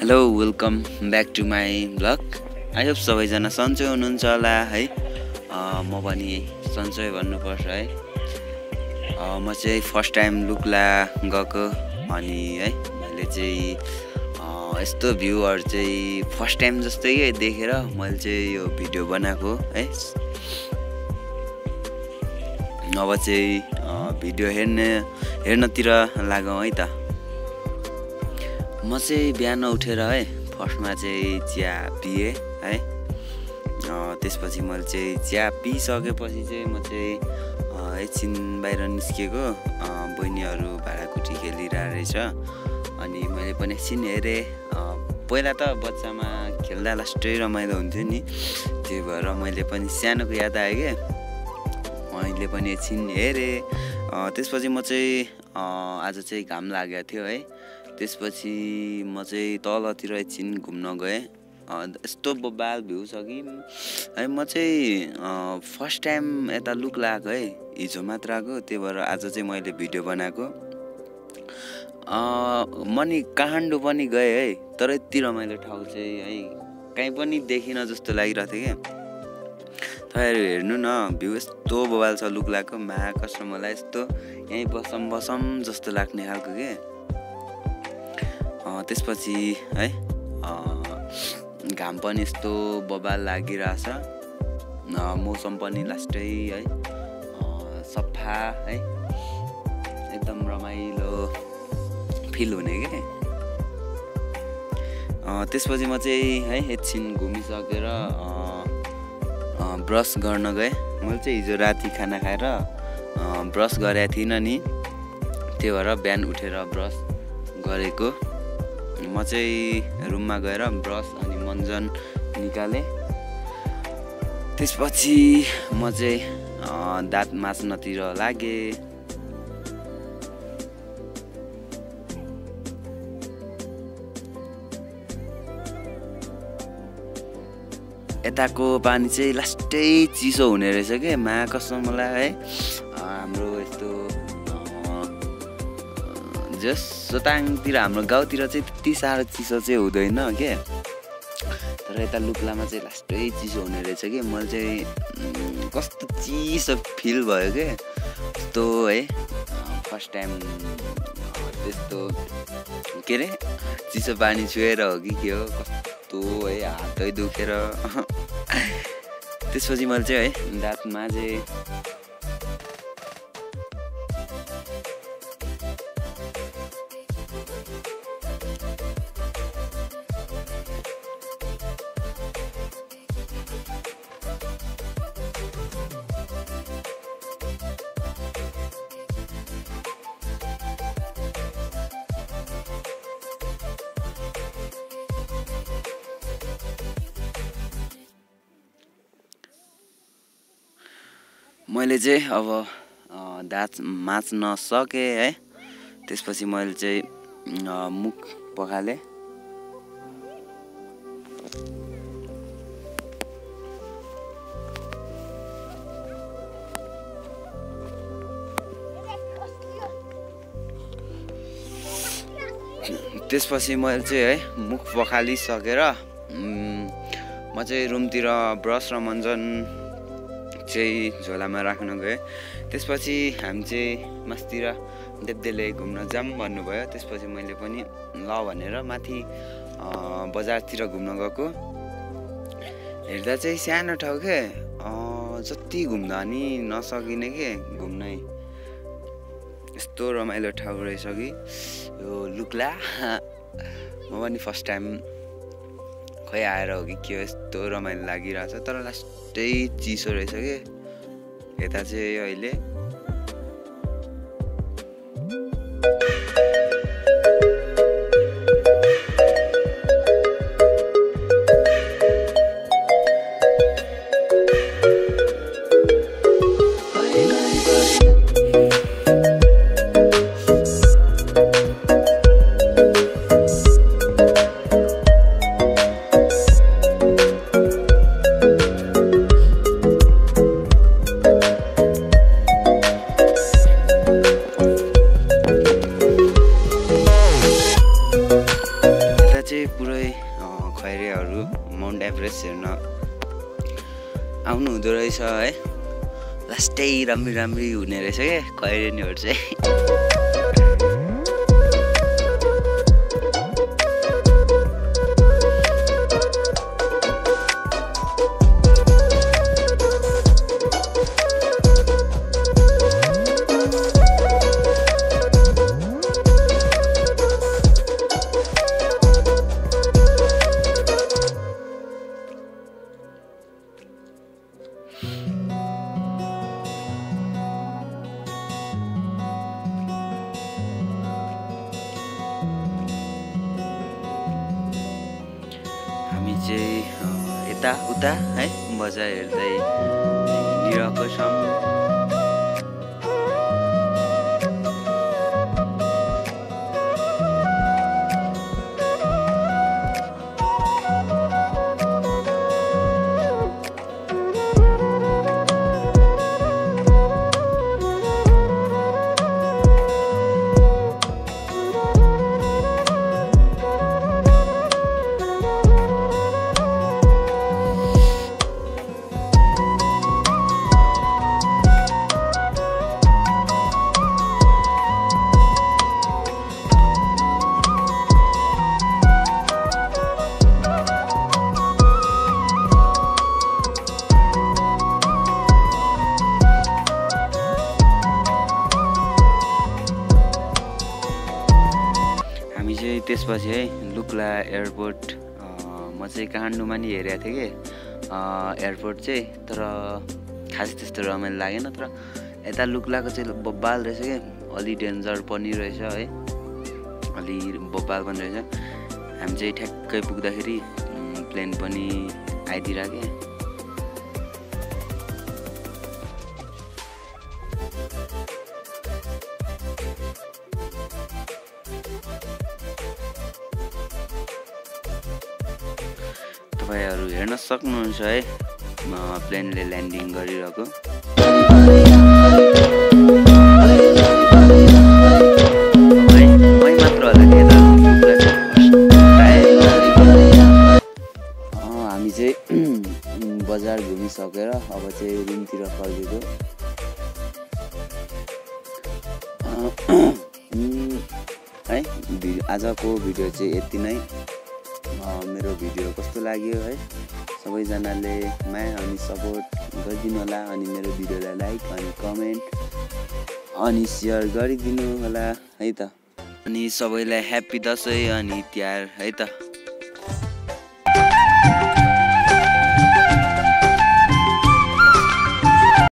Hello welcome back to my blog. I hope सबैजना सन्चै हुनुहुन्छ होला है। म पनि सन्चै भन्नुपर्छ है। म चाहिँ फर्स्ट टाइम लुक्ला गएको अनि है मैले चाहिँ यस्तो भ्यूहरू चाहिँ फर्स्ट टाइम जस्तै देखेर मैले चाहिँ यो भिडियो बनाएको है। अब चाहिँ भिडियो हेर्नतिर लागौँ है त। म चाहिँ बिहान उठेर है फर्स्टमा चाहिँ चिया पिएँ है। त्यसपछि मैले चाहिँ चिया पिइसकेपछि चाहिँ म चाहिँ एकछिन बाहिर निस्केको। बहिनीहरू भाँडाकुटी खेलिरहेको रहेछ अनि मैले पनि एकछिन हेरेँ। पहिला त बच्चामा खेल्दा लास्टै रमाइलो हुन्थ्यो नि, त्यही भएर मैले पनि सानोको याद आयो क्या। मैले पनि एकछिन हेरेँ। त्यसपछि म चाहिँ आज चाहिँ घाम लागेको थियो है। त्यसपछि म चाहिँ तलतिर एकछिन घुम्न गएँ। यस्तो बबाल भ्यू छ कि है। म चाहिँ फर्स्ट टाइम यता लुक लगाएको है, हिजो मात्र आएको। त्यही भएर आज चाहिँ मैले भिडियो बनाएको। म नि काठमाडौँ पनि गएँ है, तर यति रमाइलो ठाउँ चाहिँ है कहीँ पनि देखिनँ जस्तो लागिरहेको थियो क्या। तपाईँहरू हेर्नु न, भ्यू यस्तो बबाल छ लुक लगाएको। कसम मलाई यस्तो यहीँ बसम जस्तो लाग्ने खालको के। त्यसपछि है घाम पनि यस्तो बबाल लागिरहेछ। मौसम पनि लास्टै है सफा है, एकदम रमाइलो फिल हुने के। त्यसपछि म चाहिँ है एकछिन घुमिसकेर ब्रस गर्न गएँ। मैले चाहिँ हिजो राति खाना खाएर ब्रस गरेको थिइनँ नि, त्यही भएर बिहान उठेर ब्रस गरेको। म चाहिँ रुममा गएर ब्रस अनि मन्जन निकालेँ। त्यसपछि म चाहिँ दाँत माझ्नतिर लागेँ। यताको पानी चाहिँ लास्टै चिसो हुने रहेछ क्या। कसम मलाई है। हाम्रो यस्तो जस सोताङतिर हाम्रो गाउँतिर चाहिँ त्यति साह्रो चिसो चाहिँ हुँदैन के, तर यता लुक्लामा चाहिँ लास्टै चिसो हुने रहेछ कि। मैले चाहिँ कस्तो चिसो फिल भयो के यस्तो है। फर्स्ट टाइम त्यस्तो के अरे चिसो पानी छुएर हो कि के हो, कस्तो है हातै दुखेर। त्यसपछि मैले चाहिँ है दाँत माझेँ। मैले चाहिँ अब दाँत माझ्न सकेँ है। त्यसपछि मैले चाहिँ मुख पखालेँ। त्यसपछि मैले चाहिँ है मुख पखालिसकेर म चाहिँ रुमतिर ब्रस र मन्जन चाहिँ झोलामा राख्न गएँ। त्यसपछि हामी चाहिँ मास्तिर देब्देले घुम्न जाऊँ भन्नुभयो। त्यसपछि मैले पनि ल भनेर माथि बजारतिर घुम्न गएको। हेर्दा चाहिँ सानो ठाउँ के, जति घुम्दा नि नसकिने के घुम्नै। यस्तो रमाइलो ठाउँ रहेछ कि यो लुक्ला। म पनि फर्स्ट टाइम खै आएर हो कि के, यस्तो रमाइलो लागिरहेछ। तर लास्टै चिसो रहेछ कि यता चाहिँ अहिले। पुरै खैरेहरू माउन्ट एभरेस्ट हेर्न आउनु हुँदो रहेछ है। लास्टै राम्री हुने रहेछ क्या खैरेनीहरू चाहिँ। हामी चाहिँ यता उता है बजार हेर्दै हिँडिरहेको छौँ। त्यसपछि है लुक्ला एयरपोर्ट म चाहिँ काठमाडौँमा नि हेरेको थिएँ कि एयरपोर्ट चाहिँ, तर खास त्यस्तो रमाइलो लागेन। तर यता लुक्लाको चाहिँ बब्बाल रहेछ कि, अलि डेन्जर पनि रहेछ है, अलि बब्बाल पनि रहेछ। हामी चाहिँ ठ्याक्कै पुग्दाखेरि प्लेन पनि आइदिरहेको क्या। तपाईहरु हेर्न सक्नुहुन्छ है प्लेनले ल्यान्डिङ गरिरहेको। हामी चाहिँ बजार घुमिसकेर अब चाहिँ रुमतिर फर्केको। है आजको भिडियो चाहिँ यति नै। मेरो भिडियो कस्तो लाग्यो है, सबैजनाले माया अनि सपोर्ट गरिदिनु होला, अनि मेरो भिडियोलाई लाइक अनि कमेन्ट अनि सेयर गरिदिनु होला है त। अनि सबैलाई ह्याप्पी दसैँ अनि तिहार है त।